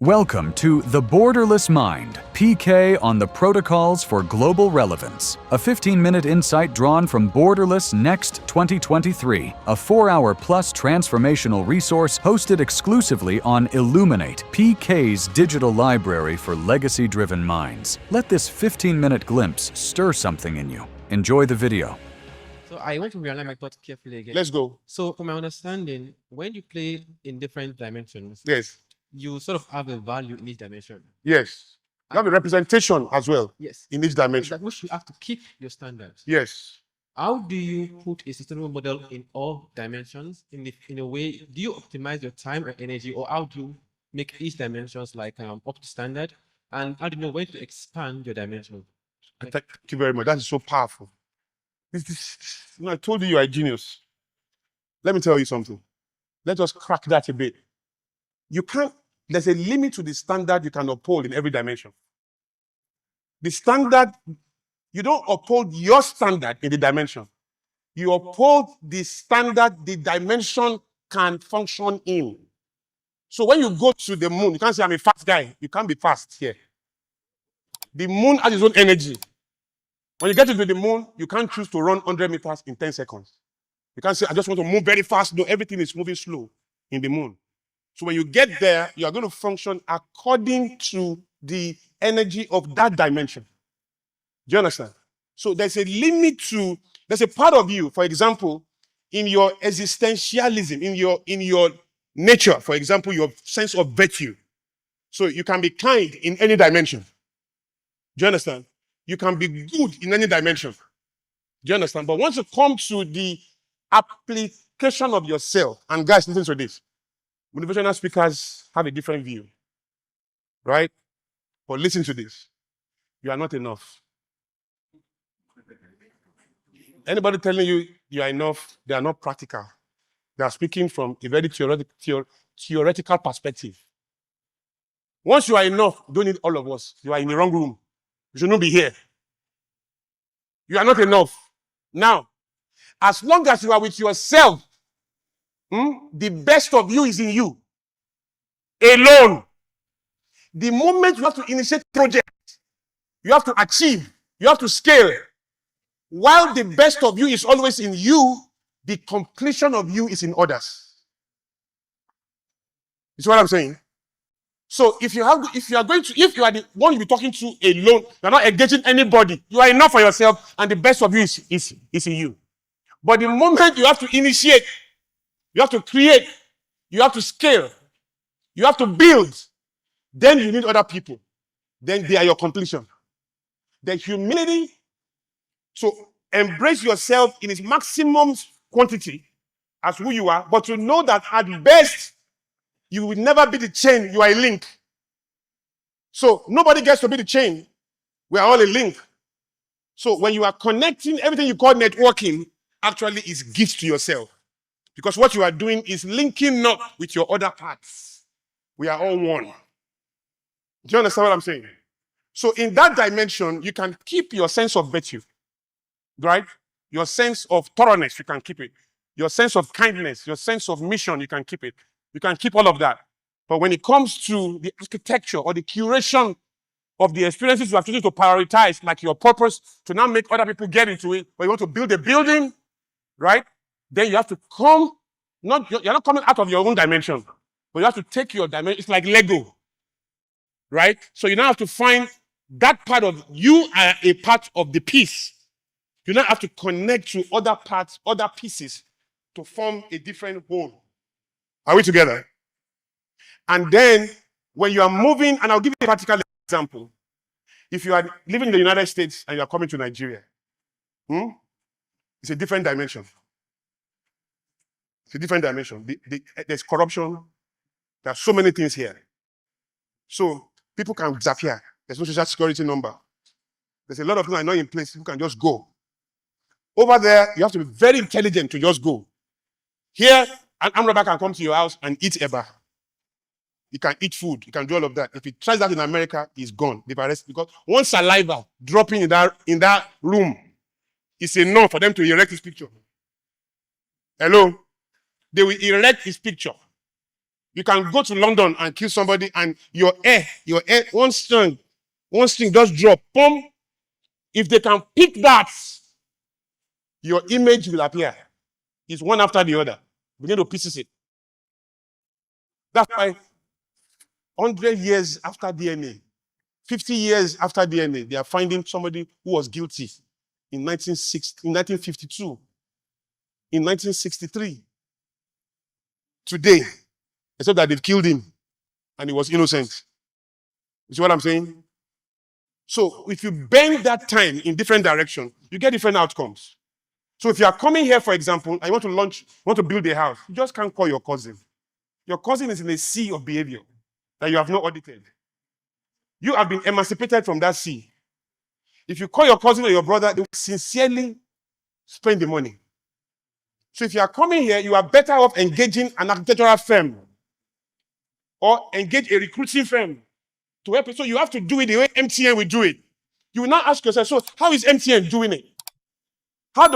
Welcome to The Borderless Mind, PK on the Protocols for Global Relevance, a 15-minute insight drawn from Borderless Next 2023, a 4-hour-plus transformational resource hosted exclusively on Illuminate, PK's digital library for legacy-driven minds. Let this 15-minute glimpse stir something in you. Enjoy the video. So I want to realign my thoughts carefully again. Let's go. So from my understanding, when you play in different dimensions, Yes. you sort of have a value in each dimension. Yes. You have a representation as well Yes. in each dimension. That which you have to keep your standards. Yes. How do you put a sustainable model in all dimensions? In a way, do you optimize your time or energy, or how do you make each dimensions like up to standard? And how do you know when to expand your dimension? Thank you very much. That is so powerful. I told you are a genius. Let me tell you something. Let us crack that a bit. You can't, there's a limit to the standard you can uphold in every dimension. The standard, you don't uphold your standard in the dimension. You uphold the standard the dimension can function in. So when you go to the moon, you can't say I'm a fast guy. You can't be fast here. The moon has its own energy. When you get to the moon, you can't choose to run 100 meters in 10 seconds. You can't say, I just want to move very fast. No, everything is moving slow in the moon. So when you get there, you are going to function according to the energy of that dimension. Do you understand? So there's a limit to, there's a part of you, for example, in your existentialism, in your nature, for example, your sense of virtue. So you can be kind in any dimension. Do you understand? You can be good in any dimension. Do you understand? But once you come to the application of yourself, and guys, listen to this. Motivational speakers have a different view, right? But listen to this. You are not enough. Anybody telling you you are enough, they are not practical. They are speaking from a very theoretical perspective. Once you are enough, you don't need all of us. You are in the wrong room. You should not be here. You are not enough. Now, as long as you are with yourself, the best of you is in you. Alone. The moment you have to initiate project, you have to achieve, you have to scale. While the best of you is always in you, the completion of you is in others. You see what I'm saying? So if you are the one you'll be talking to alone, you're not engaging anybody, you are enough for yourself, and the best of you is in you. But the moment you have to initiate, you have to create, you have to scale, you have to build, then you need other people. Then they are your completion. The humility to embrace yourself in its maximum quantity as who you are, but to know that at best, you will never be the chain, you are a link. So nobody gets to be the chain. We are all a link. So when you are connecting, everything you call networking actually is gifts to yourself. Because what you are doing is linking up with your other parts. We are all one. Do you understand what I'm saying? So in that dimension, you can keep your sense of virtue, right? Your sense of thoroughness, you can keep it. Your sense of kindness, your sense of mission, you can keep it. You can keep all of that. But when it comes to the architecture or the curation of the experiences you have chosen to prioritize, like your purpose to now make other people get into it, or you want to build a building, right? Then you have to come, you're not coming out of your own dimension, but you have to take your dimension. It's like Lego, right? So you now have to find that part of you are a part of the piece. You now have to connect to other parts, other pieces to form a different whole. Are we together? And then when you are moving, and I'll give you a practical example. If you are living in the United States and you are coming to Nigeria, it's a different dimension. It's a different dimension. There's corruption. There are so many things here. So people can disappear. There's no social security number. There's a lot of things that are not in place. People can just go. Over there, you have to be very intelligent to just go. Here, an armed robber can come to your house and eat eba. You can eat food. You can do all of that. If he tries that in America, he's gone. They've arrested because one saliva dropping in that room is enough for them to erect his picture. Hello? They will erect his picture. You can go to London and kill somebody and your hair, one string just drop. Boom. If they can pick that, your image will appear. It's one after the other. Begin to pieces it. That's why 100 years after DNA, 50 years after DNA, they are finding somebody who was guilty in 1952, in 1963. Today, except that they've killed him and he was innocent. You see what I'm saying? So if you bend that time in different directions, you get different outcomes. So if you are coming here, for example, and you want to build a house, you just can't call your cousin. Your cousin is in a sea of behavior that you have not audited. You have been emancipated from that sea. If you call your cousin or your brother, they will sincerely spend the money. So if you are coming here, you are better off engaging an architectural firm or engage a recruiting firm to help you. So you have to do it the way MTN will do it. You will now ask yourself, so how is MTN doing it? I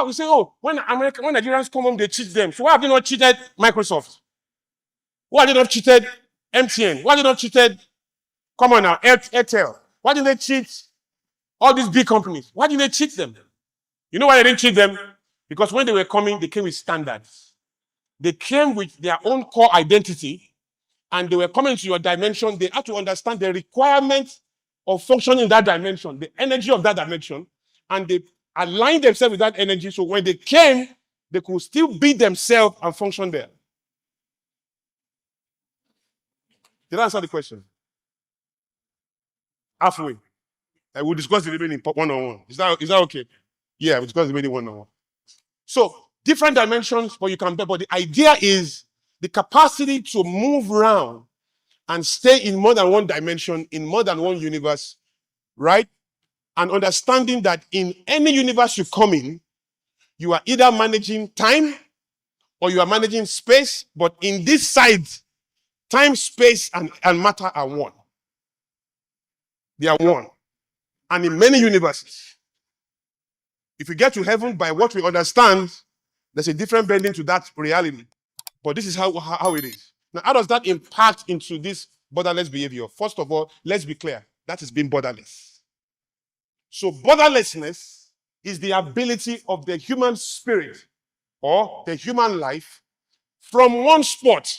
will say, oh, when Nigerians come home, they cheat them. So why have they not cheated Microsoft? Why have they not cheated MTN? Why have they not cheated, come on now, Airtel? Why didn't they cheat all these big companies? Why didn't they cheat them? You know why they didn't cheat them? Because when they were coming, they came with standards. They came with their own core identity, and they were coming to your dimension. They had to understand the requirements of functioning in that dimension, the energy of that dimension, and they aligned themselves with that energy. So when they came, they could still be themselves and function there. Did I answer the question? Halfway. I will discuss the remaining one-on-one. Is that okay? Yeah, we'll discuss the remaining one-on-one. So, different dimensions, but the idea is the capacity to move around and stay in more than one dimension, in more than one universe, right? And understanding that in any universe you come in, you are either managing time or you are managing space, but in this side, time, space, and matter are one. They are one. And in many universes, if we get to heaven by what we understand, there's a different bending to that reality. But this is how it is. Now, how does that impact into this borderless behavior? First of all, let's be clear. That is being borderless. So borderlessness is the ability of the human spirit or the human life from one spot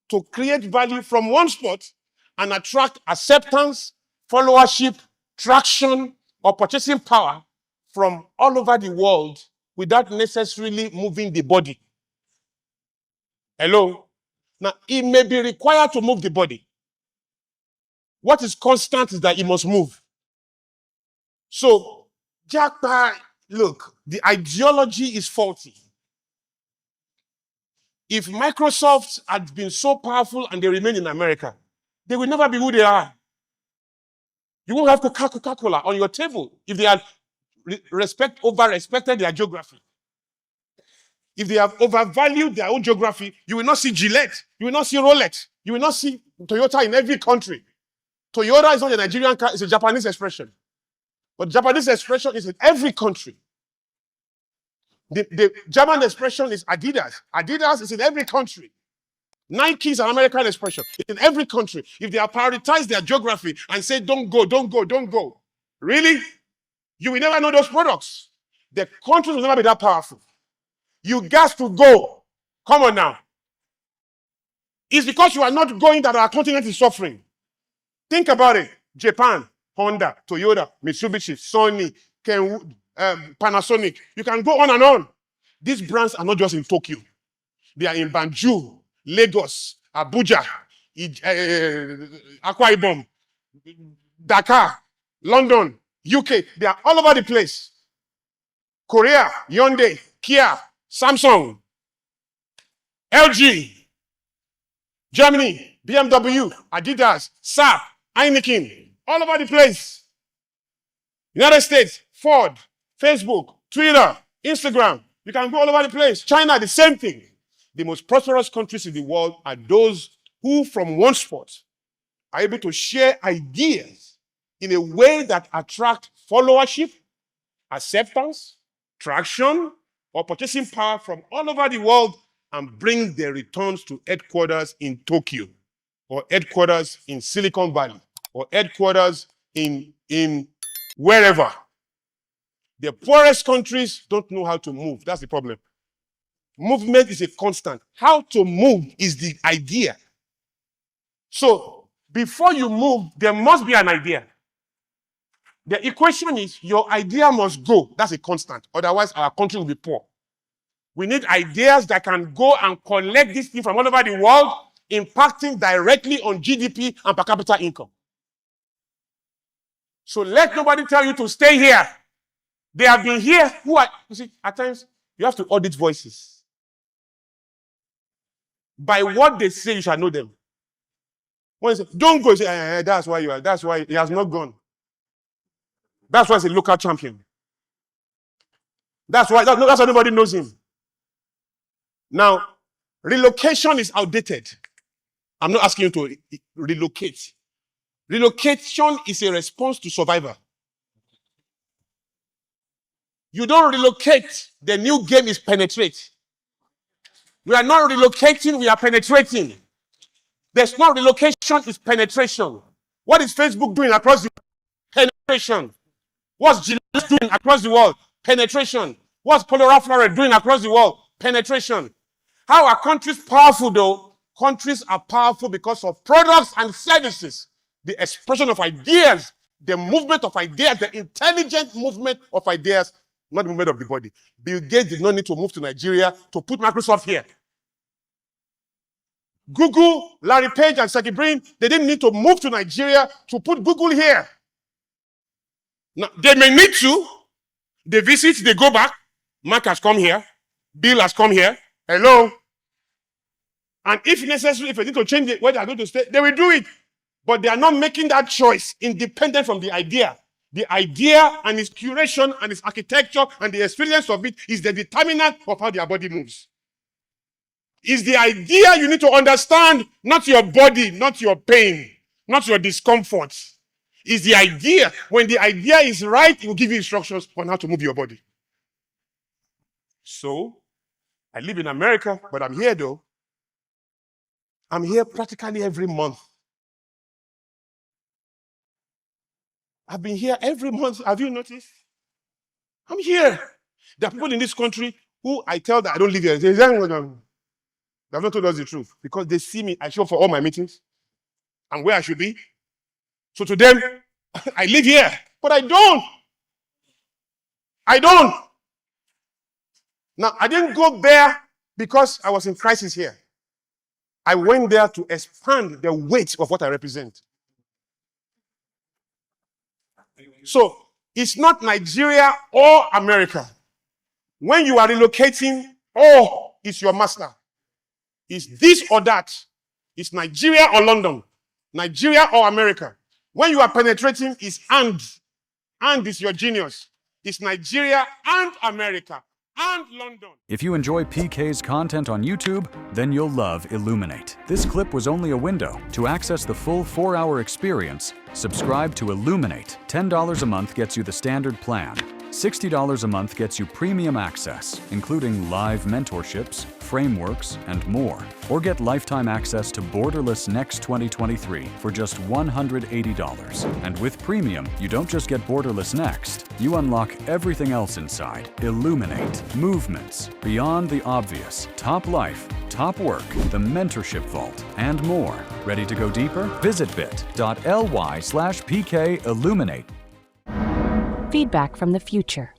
to create value from one spot and attract acceptance, followership, traction, or purchasing power from all over the world without necessarily moving the body. Hello? Now, it may be required to move the body. What is constant is that it must move. So, look, the ideology is faulty. If Microsoft had been so powerful and they remain in America, they will never be who they are. You won't have Coca-Cola on your table if they had over-respected their geography. If they have overvalued their own geography, you will not see Gillette, you will not see Rolex, you will not see Toyota in every country. Toyota is not a Nigerian car, it's a Japanese expression. But Japanese expression is in every country. The German expression is Adidas. Adidas is in every country. Nike is an American expression. It's in every country. If they have prioritized their geography and say, don't go, don't go, don't go, really? You will never know those products. The countries will never be that powerful. You got to go. Come on now. It's because you are not going that our continent is suffering. Think about it. Japan, Honda, Toyota, Mitsubishi, Sony, Kenwood, Panasonic. You can go on and on. These brands are not just in Tokyo. They are in Banjul, Lagos, Abuja, Akwa Ibom, Dakar, London, UK. They are all over the place. Korea, Hyundai, Kia, Samsung, LG, Germany, BMW, Adidas, SAP, Heineken, all over the place. United States, Ford, Facebook, Twitter, Instagram. You can go all over the place. China, the same thing. The most prosperous countries in the world are those who, from one spot, are able to share ideas in a way that attract followership, acceptance, traction, or purchasing power from all over the world and bring their returns to headquarters in Tokyo, or headquarters in Silicon Valley, or headquarters in wherever. The poorest countries don't know how to move. That's the problem. Movement is a constant. How to move is the idea. So, before you move, there must be an idea. The equation is your idea must go. That's a constant. Otherwise, our country will be poor. We need ideas that can go and collect this thing from all over the world, impacting directly on GDP and per capita income. So let nobody tell you to stay here. They have been here. You see, at times, you have to audit voices. By what they say, you shall know them. When you say, don't go, you say, that's why you are. That's why he has not gone. That's why he's a local champion. That's why nobody knows him. Now, relocation is outdated. I'm not asking you to relocate. Relocation is a response to survival. You don't relocate, the new game is penetrate. We are not relocating, we are penetrating. There's no relocation, it's penetration. What is Facebook doing across the world? Penetration. What's Gillette doing across the world? Penetration. What's Colorado Florida doing across the world? Penetration. How are countries powerful though? Countries are powerful because of products and services. The expression of ideas, the movement of ideas, the intelligent movement of ideas, not the movement of the body. Bill Gates did not need to move to Nigeria to put Microsoft here. Google, Larry Page, and Sergey Brin, they didn't need to move to Nigeria to put Google here. Now, they may need to. They visit, they go back. Mark has come here. Bill has come here. Hello. And if necessary, if they need to change it, where they are going to stay, they will do it. But they are not making that choice independent from the idea. The idea and its curation and its architecture and the experience of it is the determinant of how their body moves. It's the idea you need to understand, not your body, not your pain, not your discomfort. It's the idea. When the idea is right, it will give you instructions on how to move your body. So, I live in America, but I'm here though. I'm here practically every month. I've been here every month. Have you noticed? I'm here. There are people in this country who I tell that I don't live here. They have not told us the truth because they see me. I show up for all my meetings and where I should be. So to them, I live here, but I don't. I don't. Now, I didn't go there because I was in crisis here. I went there to expand the weight of what I represent. So, it's not Nigeria or America. When you are relocating, or it's your master. It's this or that. It's Nigeria or London. Nigeria or America. When you are penetrating, it's and. And is your genius. It's Nigeria and America and London. If you enjoy PK's content on YouTube, then you'll love Illuminate. This clip was only a window. To access the full 4-hour experience, subscribe to Illuminate. $10 a month gets you the standard plan. $60 a month gets you premium access, including live mentorships, frameworks, and more. Or get lifetime access to Borderless Next 2023 for just $180. And with premium, you don't just get Borderless Next, you unlock everything else inside. Illuminate, movements, beyond the obvious, top life, top work, the mentorship vault, and more. Ready to go deeper? Visit bit.ly/PK Illuminate. Feedback from the future.